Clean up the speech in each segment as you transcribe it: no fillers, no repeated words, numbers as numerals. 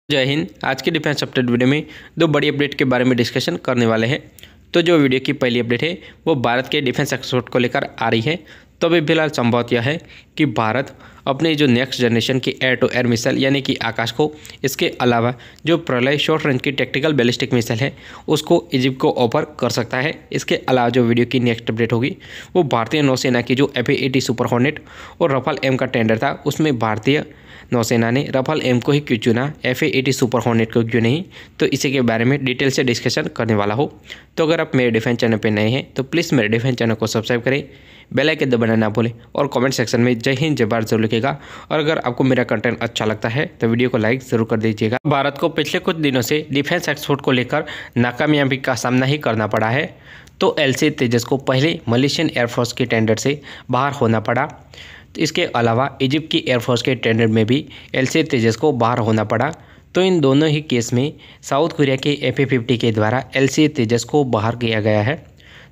जय हिंद। आज की डिफेंस अपडेट वीडियो में दो बड़ी अपडेट के बारे में डिस्कशन करने वाले हैं। तो जो वीडियो की पहली अपडेट है वो भारत के डिफेंस एक्सपोर्ट को लेकर आ रही है। तो अभी फिलहाल संभवत यह है कि भारत अपने जो नेक्स्ट जनरेशन की एयर टू एयर मिसाइल यानी कि आकाश को, इसके अलावा जो प्रलय शॉर्ट रेंज की टैक्टिकल बैलिस्टिक मिसाइल है उसको इजिप्ट को ऑफर कर सकता है। इसके अलावा जो वीडियो की नेक्स्ट अपडेट होगी वो भारतीय नौसेना की जो FA-80 सुपर हॉर्नेट और रफाल एम का टेंडर था उसमें भारतीय नौसेना ने रफाल एम को ही क्यों चुना, FA-80 सुपर हॉर्नेट को क्यों नहीं, तो इसी के बारे में डिटेल से डिस्कशन करने वाला हो। तो अगर आप मेरे डिफेंस चैनल पर नए हैं तो प्लीज़ मेरे डिफेंस चैनल को सब्सक्राइब करें, बेल आइकन दबाना ना भूलें और कमेंट सेक्शन में जय हिंद जय भारत जरूर लिखेगा। और अगर आपको मेरा कंटेंट अच्छा लगता है तो वीडियो को लाइक ज़रूर कर दीजिएगा। भारत को पिछले कुछ दिनों से डिफेंस एक्सपोर्ट को लेकर नाकामयाबी का सामना ही करना पड़ा है। तो LCA तेजस को पहले मलेशियन एयरफोर्स के टेंडर से बाहर होना पड़ा। इसके अलावा इजिप्ट की एयरफोर्स के टेंडर में भी LCA तेजस को बाहर होना पड़ा। तो इन दोनों ही केस में साउथ कोरिया के FA-50 के द्वारा LCA तेजस को बाहर किया गया है।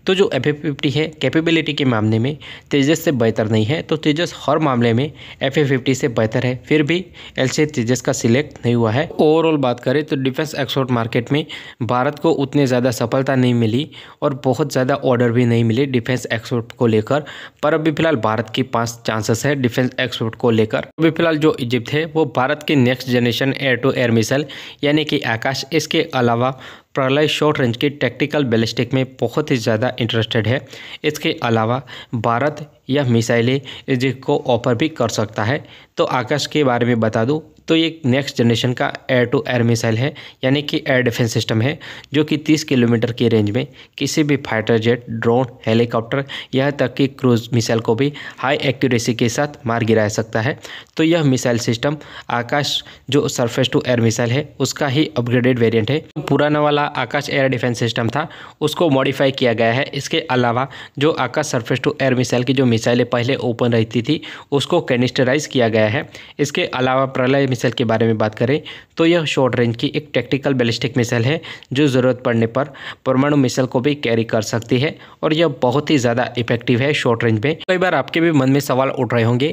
तो जो FA-50 है कैपेबिलिटी के मामले में तेजस से बेहतर नहीं है, तो तेजस हर मामले में FA-50 से बेहतर है, फिर भी LCA तेजस का सिलेक्ट नहीं हुआ है। ओवरऑल बात करें तो डिफेंस एक्सपोर्ट मार्केट में भारत को उतनी ज़्यादा सफलता नहीं मिली और बहुत ज़्यादा ऑर्डर भी नहीं मिले डिफेंस एक्सपोर्ट को लेकर। पर अभी फिलहाल भारत के पास चांसेस है डिफेंस एक्सपोर्ट को लेकर। अभी फिलहाल जो इजिप्ट है वो भारत के next generation air to air missile यानी कि आकाश, इसके अलावा प्रलय शॉर्ट रेंज की टैक्टिकल बैलिस्टिक में बहुत ही ज़्यादा इंटरेस्टेड है। इसके अलावा भारत यह मिसाइलें इजिप्ट को ऑफर भी कर सकता है। तो आकाश के बारे में बता दूं तो ये नेक्स्ट जनरेशन का एयर टू एयर मिसाइल है यानी कि एयर डिफेंस सिस्टम है, जो कि 30 किलोमीटर की रेंज में किसी भी फाइटर जेट, ड्रोन, हेलीकॉप्टर, यहाँ तक कि क्रूज मिसाइल को भी हाई एक्यूरेसी के साथ मार गिरा सकता है। तो यह मिसाइल सिस्टम आकाश जो सरफेस टू एयर मिसाइल है उसका ही अपग्रेडेड वेरिएंट है। पुराना वाला आकाश एयर डिफेंस सिस्टम था उसको मॉडिफाई किया गया है। इसके अलावा जो आकाश सरफेस टू एयर मिसाइल की जो मिसाइलें पहले ओपन रहती थी उसको कैनिस्टराइज किया गया है। इसके अलावा प्रलय मिसाइल के बारे में बात करें तो यह शॉर्ट रेंज की एक टैक्टिकल बैलिस्टिक मिसाइल है जो ज़रूरत पड़ने पर परमाणु मिसाइल को भी कैरी कर सकती है और यह बहुत ही ज़्यादा इफेक्टिव है शॉर्ट रेंज में। कई बार आपके भी मन में सवाल उठ रहे होंगे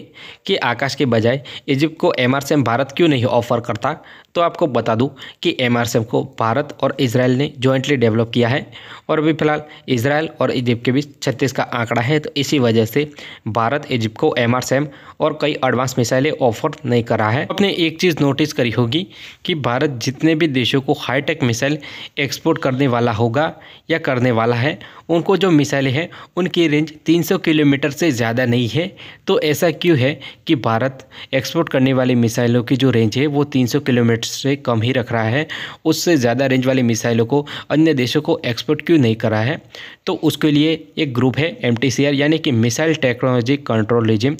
कि आकाश के बजाय इजिप्ट को MRSAM भारत क्यों नहीं ऑफर करता। तो आपको बता दूं कि MRSAM को भारत और इजराइल ने जॉइंटली डेवलप किया है और अभी फिलहाल इजराइल और इजिप्ट के बीच 36 का आंकड़ा है। तो इसी वजह से भारत इजिप्ट को MRSAM और कई एडवांस मिसाइलें ऑफर नहीं कर रहा है। आपने एक चीज़ नोटिस करी होगी कि भारत जितने भी देशों को हाईटेक मिसाइल एक्सपोर्ट करने वाला होगा या करने वाला है, उनको जो मिसाइलें हैं उनकी रेंज 300 किलोमीटर से ज़्यादा नहीं है। तो ऐसा क्यों है कि भारत एक्सपोर्ट करने वाली मिसाइलों की जो रेंज है वो 300 किलोमीटर से कम ही रख रहा है, उससे ज़्यादा रेंज वाली मिसाइलों को अन्य देशों को एक्सपोर्ट क्यों नहीं कर रहा है। तो उसके लिए एक ग्रुप है MTCR यानी कि मिसाइल टेक्नोलॉजी कंट्रोल रिजिम।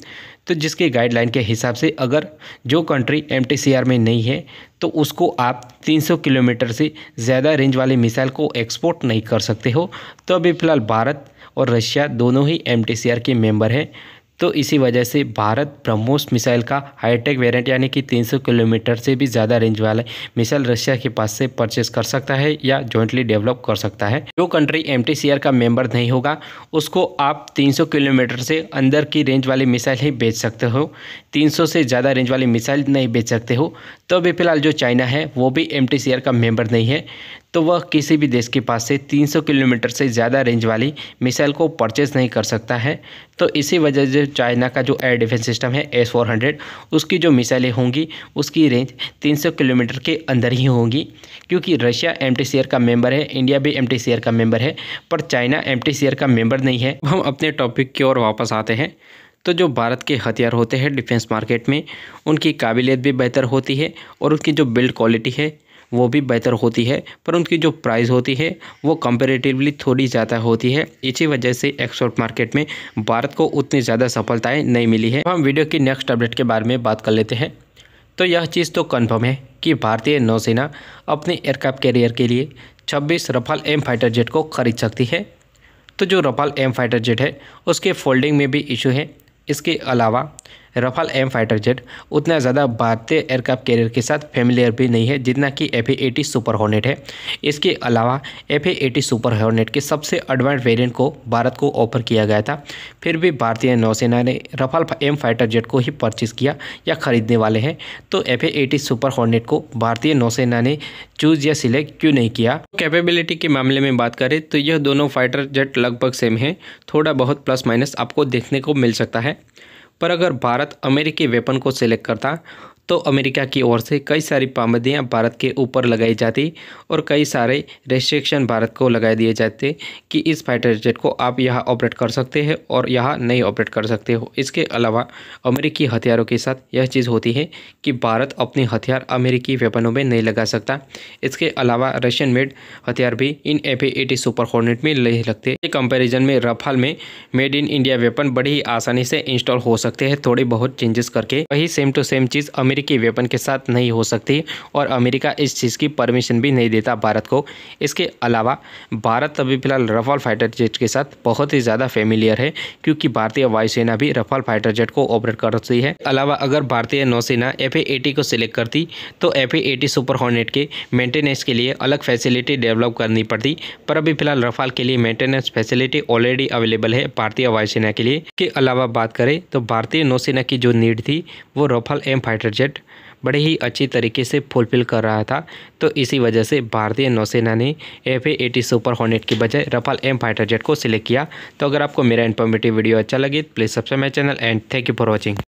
तो जिसके गाइडलाइन के हिसाब से अगर जो कंट्री MTCR में नहीं है तो उसको आप 300 किलोमीटर से ज़्यादा रेंज वाली मिसाइल को एक्सपोर्ट नहीं कर सकते हो। तो अभी फ़िलहाल भारत और रशिया दोनों ही MTCR के मेंबर हैं। तो इसी वजह से भारत ब्रह्मोस मिसाइल का हाईटेक वेरिएंट यानी कि 300 किलोमीटर से भी ज़्यादा रेंज वाला मिसाइल रशिया के पास से परचेस कर सकता है या जॉइंटली डेवलप कर सकता है। जो कंट्री MTCR का मेंबर नहीं होगा उसको आप 300 किलोमीटर से अंदर की रेंज वाली मिसाइल ही बेच सकते हो, 300 से ज़्यादा रेंज वाली मिसाइल नहीं बेच सकते हो। तो अभी फिलहाल जो चाइना है वो भी MTCR का मेंबर नहीं है, तो वह किसी भी देश के पास से 300 किलोमीटर से ज़्यादा रेंज वाली मिसाइल को परचेस नहीं कर सकता है। तो इसी वजह से चाइना का जो एयर डिफेंस सिस्टम है S-400 उसकी जो मिसाइलें होंगी उसकी रेंज 300 किलोमीटर के अंदर ही होंगी, क्योंकि रशिया MTCR का मेंबर है, इंडिया भी MTCR का मेंबर है, पर चाइना MTCR का मेंबर नहीं है। हम अपने टॉपिक की ओर वापस आते हैं। तो जो भारत के हथियार होते हैं डिफेंस मार्केट में उनकी काबिलियत भी बेहतर होती है और उनकी जो बिल्ड क्वालिटी है वो भी बेहतर होती है, पर उनकी जो प्राइस होती है वो कंपैरेटिवली थोड़ी ज़्यादा होती है। इसी वजह से एक्सपोर्ट मार्केट में भारत को उतनी ज़्यादा सफलताएं नहीं मिली है। हम वीडियो की नेक्स्ट अपडेट के बारे में बात कर लेते हैं। तो यह चीज़ तो कन्फर्म है कि भारतीय नौसेना अपने एयरक्राफ्ट कैरियर के लिए 26 रफाल एम फाइटर जेट को खरीद सकती है। तो जो रफाल एम फाइटर जेट है उसके फोल्डिंग में भी इशू है। इसके अलावा रफाल एम फाइटर जेट उतना ज़्यादा भारतीय एयरक्राफ्ट कैरियर के साथ फेमिलियर भी नहीं है जितना कि FA-80 सुपर हॉर्नेट है। इसके अलावा FA-80 सुपर हॉर्नेट के सबसे एडवांस वेरिएंट को भारत को ऑफर किया गया था, फिर भी भारतीय नौसेना ने रफाल एम फाइटर जेट को ही परचेज किया या खरीदने वाले हैं। तो FA-80 सुपर हॉर्नेट को भारतीय नौसेना ने चूज या सिलेक्ट क्यों नहीं किया। कैपेबिलिटी के मामले में बात करें तो यह दोनों फाइटर जेट लगभग सेम है, थोड़ा बहुत प्लस माइनस आपको देखने को मिल सकता है। पर अगर भारत अमेरिकी वेपन को सिलेक्ट करता तो अमेरिका की ओर से कई सारी पाबंदियां भारत के ऊपर लगाई जाती और कई सारे रेस्ट्रिक्शन भारत को लगा दिए जाते कि इस फाइटर जेट को आप यहाँ ऑपरेट कर सकते हैं और यहाँ नहीं ऑपरेट कर सकते हो। इसके अलावा अमेरिकी हथियारों के साथ यह चीज़ होती है कि भारत अपने हथियार अमेरिकी वेपनों में नहीं लगा सकता। इसके अलावा रशियन मेड हथियार भी इन FA-80 सुपर हॉर्नेट में नहीं लगते। कंपेरिजन में रफाल में मेड इन इंडिया वेपन बड़ी ही आसानी से इंस्टॉल हो सकते हैं थोड़ी बहुत चेंजेस करके। वही सेम टू सेम चीज़ अमेरिकी वेपन के साथ नहीं हो सकती और अमेरिका इस चीज़ की परमिशन भी नहीं देता भारत को। इसके अलावा भारत अभी फिलहाल रफाल फाइटर जेट के साथ बहुत ही ज़्यादा फेमिलियर है क्योंकि भारतीय वायुसेना भी रफाल फाइटर जेट को ऑपरेट करती है। अलावा अगर भारतीय नौसेना FA-80 को सिलेक्ट करती तो FA-80 सुपर हॉर्नेट के मेंटेनेंस के लिए अलग फैसिलिटी डेवलप करनी पड़ती, पर अभी फिलहाल रफाल के लिए मेंटेनेंस फैसिलिटी ऑलरेडी अवेलेबल है भारतीय वायुसेना के लिए। के अलावा बात करें तो भारतीय नौसेना की जो नीड थी वो रफाल एम फाइटर जेट बड़े ही अच्छी तरीके से फुलफिल कर रहा था, तो इसी वजह से भारतीय नौसेना ने FA-80 सुपर हॉर्नेट की बजाय रफाल एम फाइटर जेट को सिलेक्ट किया। तो अगर आपको मेरा इन्फॉर्मेटिव वीडियो अच्छा लगे please subscribe my channel and thank you for watching.